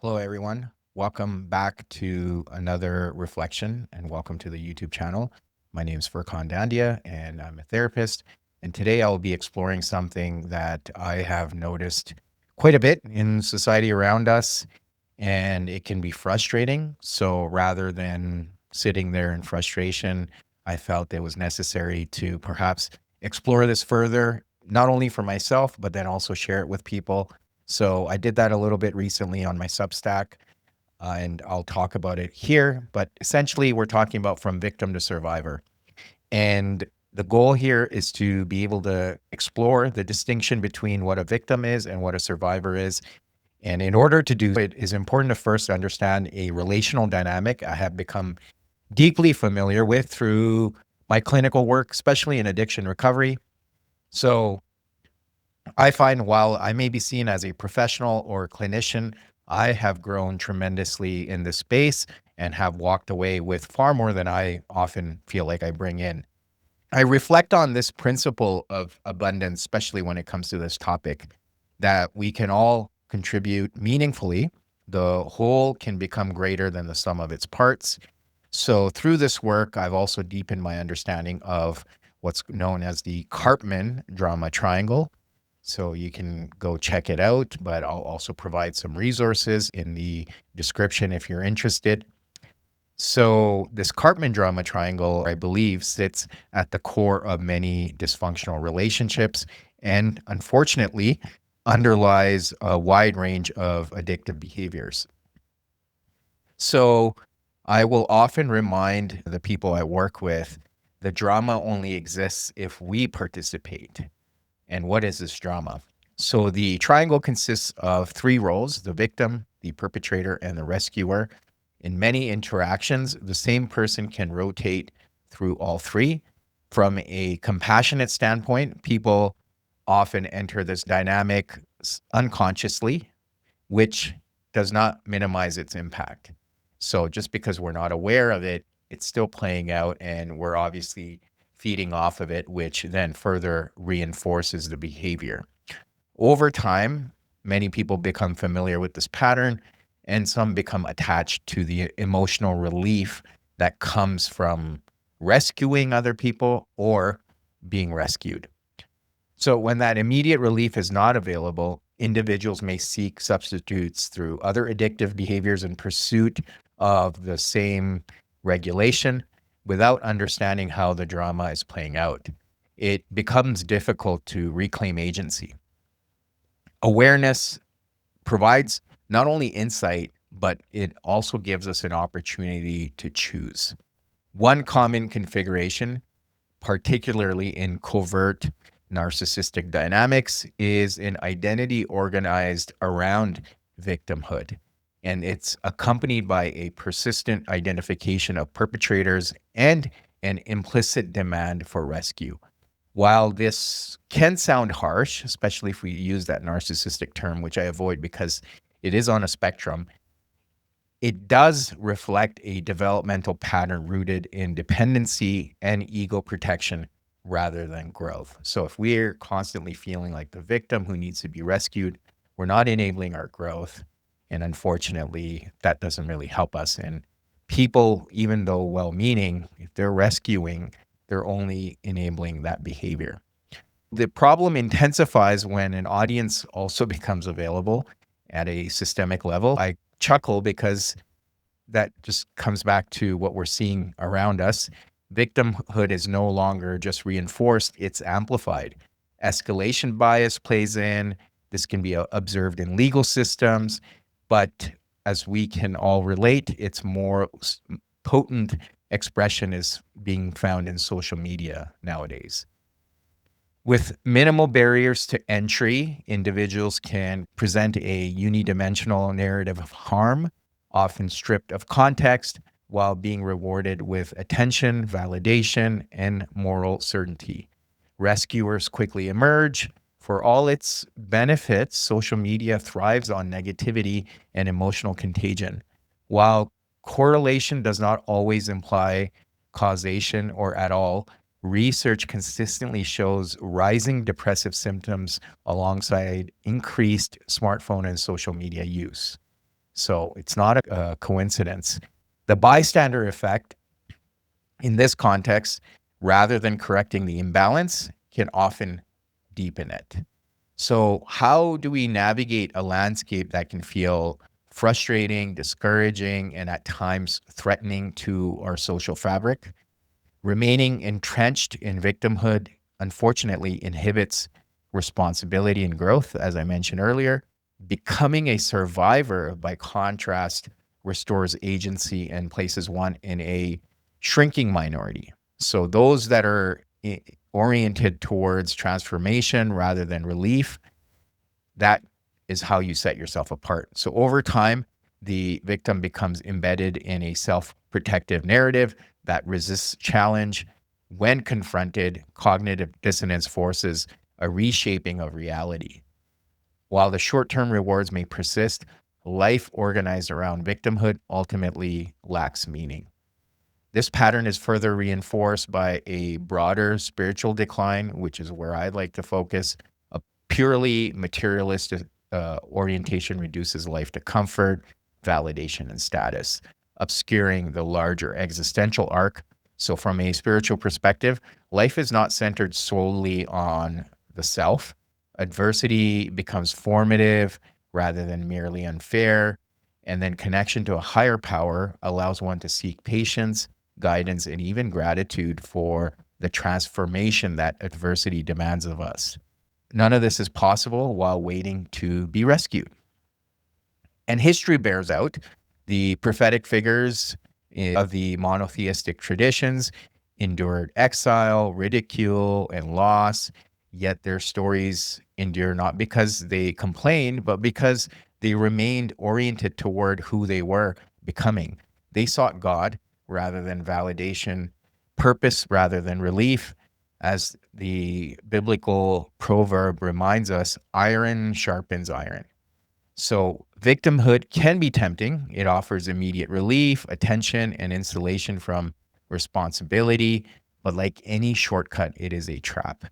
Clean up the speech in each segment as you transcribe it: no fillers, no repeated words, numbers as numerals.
Hello, everyone. Welcome back to another reflection and welcome to the YouTube channel. My name is Furkhan Dandia and I'm a therapist. And today I'll be exploring something that I have noticed quite a bit in society around us, and it can be frustrating. So rather than sitting there in frustration, I felt it was necessary to perhaps explore this further, not only for myself, but then also share it with people. So I did that a little bit recently on my Substack, and I'll talk about it here. But essentially, we're talking about from victim to survivor. And the goal here is to be able to explore the distinction between what a victim is and what a survivor is. And in order to do it, is important to first understand a relational dynamic I have become deeply familiar with through my clinical work, especially in addiction recovery. So I find while I may be seen as a professional or a clinician, I have grown tremendously in this space and have walked away with far more than I often feel like I bring in. I reflect on this principle of abundance, especially when it comes to this topic, that we can all contribute meaningfully. The whole can become greater than the sum of its parts. So, through this work, I've also deepened my understanding of what's known as the Karpman Drama Triangle. So, you can go check it out, but I'll also provide some resources in the description if you're interested. So, this Karpman Drama Triangle, I believe, sits at the core of many dysfunctional relationships and unfortunately underlies a wide range of addictive behaviors. So, I will often remind the people I work with the drama only exists if we participate. And what is this drama? So, the triangle consists of three roles: the victim, the perpetrator, and the rescuer. In many interactions, the same person can rotate through all three. From a compassionate standpoint, people often enter this dynamic unconsciously, which does not minimize its impact. So just because we're not aware of it, it's still playing out, and we're obviously feeding off of it, which then further reinforces the behavior. Over time, many people become familiar with this pattern, and some become attached to the emotional relief that comes from rescuing other people or being rescued. So, when that immediate relief is not available, individuals may seek substitutes through other addictive behaviors in pursuit of the same regulation without understanding how the drama is playing out. It becomes difficult to reclaim agency. Awareness provides not only insight, but it also gives us an opportunity to choose. One common configuration, particularly in covert narcissistic dynamics, is an identity organized around victimhood. And it's accompanied by a persistent identification of perpetrators and an implicit demand for rescue. While this can sound harsh, especially if we use that narcissistic term, which I avoid because it is on a spectrum, it does reflect a developmental pattern rooted in dependency and ego protection rather than growth. So if we're constantly feeling like the victim who needs to be rescued, we're not enabling our growth. And unfortunately, that doesn't really help us. And people, even though well meaning, if they're rescuing, they're only enabling that behavior. The problem intensifies when an audience also becomes available at a systemic level. I chuckle because that just comes back to what we're seeing around us. Victimhood is no longer just reinforced, it's amplified. Escalation bias plays in. This can be observed in legal systems, but as we can all relate, its more potent expression is being found in social media nowadays. With minimal barriers to entry, individuals can present a unidimensional narrative of harm, often stripped of context, while being rewarded with attention, validation, and moral certainty. Rescuers quickly emerge. For all its benefits, social media thrives on negativity and emotional contagion. While correlation does not always imply causation or at all, research consistently shows rising depressive symptoms alongside increased smartphone and social media use. So it's not a coincidence. The bystander effect in this context, rather than correcting the imbalance, can often deepen it. So, how do we navigate a landscape that can feel frustrating, discouraging, and at times threatening to our social fabric? Remaining entrenched in victimhood, unfortunately, inhibits responsibility and growth, as I mentioned earlier. Becoming a survivor, by contrast, restores agency and places one in a shrinking minority. So, those that are oriented towards transformation rather than relief, that is how you set yourself apart. So over time, the victim becomes embedded in a self-protective narrative that resists challenge. When confronted, cognitive dissonance forces a reshaping of reality. While the short-term rewards may persist, life organized around victimhood ultimately lacks meaning. This pattern is further reinforced by a broader spiritual decline, which is where I'd like to focus. A purely materialistic orientation reduces life to comfort, validation, and status, obscuring the larger existential arc. So, from a spiritual perspective, life is not centered solely on the self. Adversity becomes formative rather than merely unfair. And then connection to a higher power allows one to seek patience, guidance, and even gratitude for the transformation that adversity demands of us. None of this is possible while waiting to be rescued. And history bears out the prophetic figures of the monotheistic traditions endured exile, ridicule, and loss, yet their stories endure not because they complained, but because they remained oriented toward who they were becoming. They sought God rather than validation, purpose rather than relief. As the biblical proverb reminds us, iron sharpens iron. So victimhood can be tempting. It offers immediate relief, attention, and insulation from responsibility. But like any shortcut, it is a trap.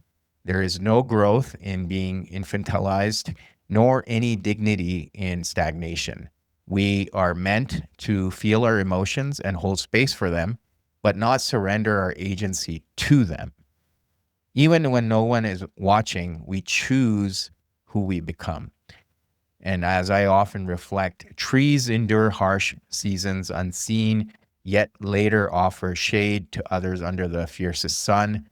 There is no growth in being infantilized, nor any dignity in stagnation. We are meant to feel our emotions and hold space for them, but not surrender our agency to them. Even when no one is watching, we choose who we become. And as I often reflect, trees endure harsh seasons unseen, yet later offer shade to others under the fiercest sun.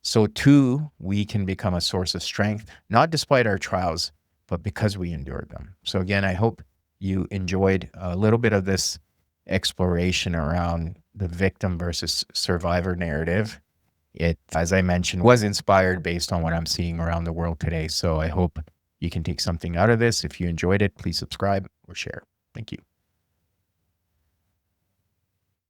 So too, we can become a source of strength, not despite our trials, but because we endured them. So again, I hope you enjoyed a little bit of this exploration around the victim versus survivor narrative. It, as I mentioned, was inspired based on what I'm seeing around the world today. So I hope you can take something out of this. If you enjoyed it, please subscribe or share. Thank you.